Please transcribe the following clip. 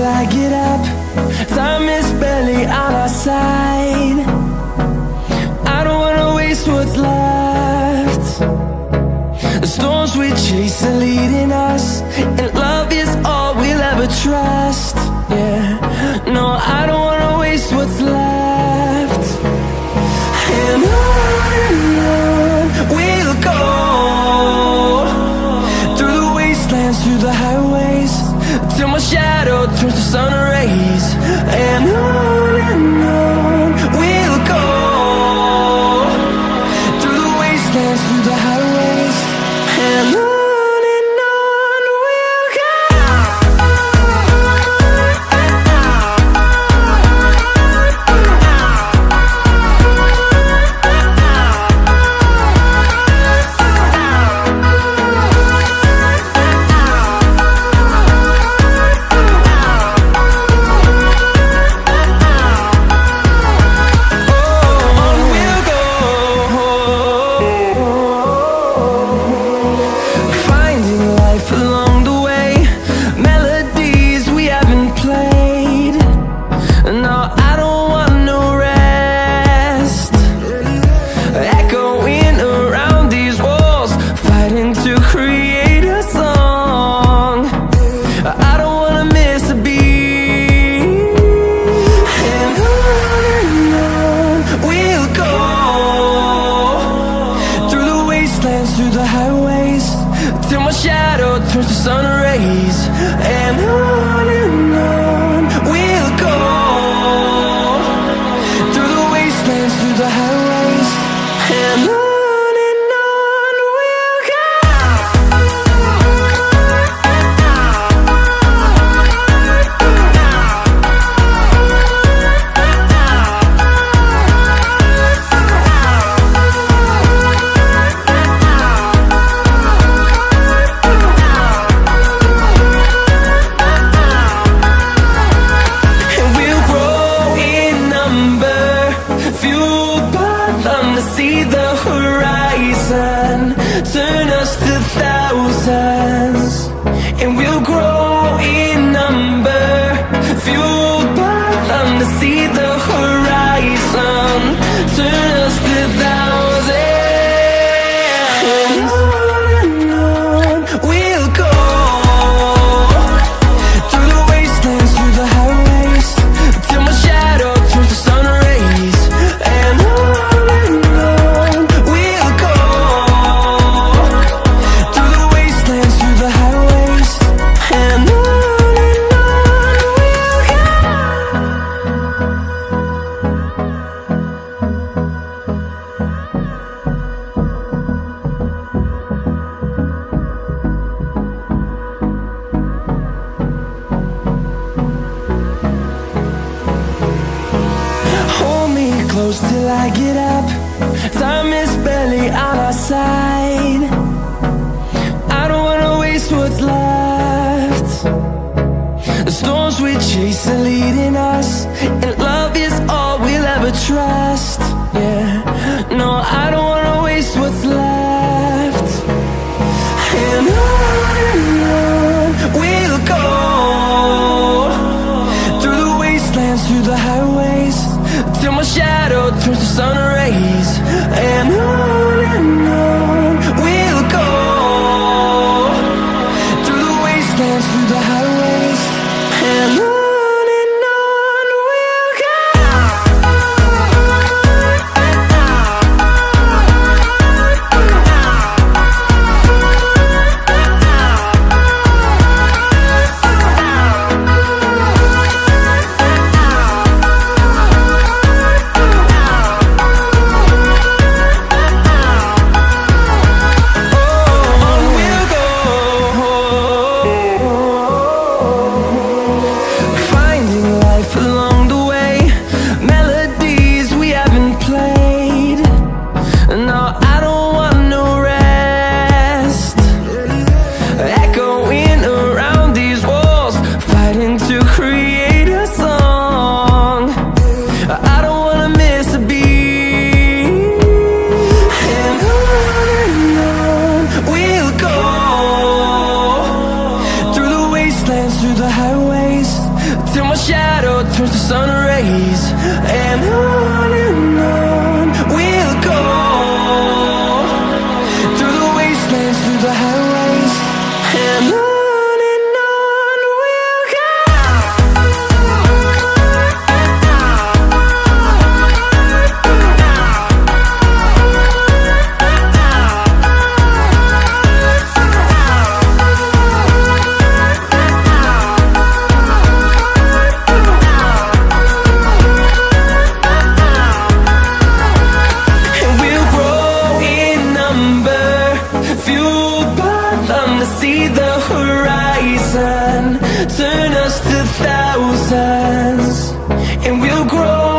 I get up. Time is barely on our side. I don't wanna waste what's left. The storms we chase are leading us, and love is all we'll ever trust. Yeah, no, I don't wanna waste what's left. And on we'll go, through the wastelands, through the highways, till my shadow turns to sun rays. And on we'll go, through the wastelands, through the highways, and on we'll go. Through the highways, till my shadow turns to sun rays. And on we'll go, through the wastelands, through the highways, and on we'll go. See the horizon, turn us to thousands, and we'll grow in number, fueled by them. To see the horizon, turn us to thousands, and on we'll go, through the wastelands, through the highways, till my shadow turns to sun rays. And close till I get up. Time is barely on our side. I don't wanna waste what's left. The storms we chase are leading us, and love is all we'll ever trust. Yeah, no, I don't wanna waste what's left. And on we'll go, through the wastelands, through the highways, till my shadow turns to sun rays. And on we'll go, through the wastelands, through the highways, and on we'll go. till my shadow turns to sun rays. And on we'll go, through the wastelands, through the highways, and on we'll go. See the horizon turn us to thousands, and we'll grow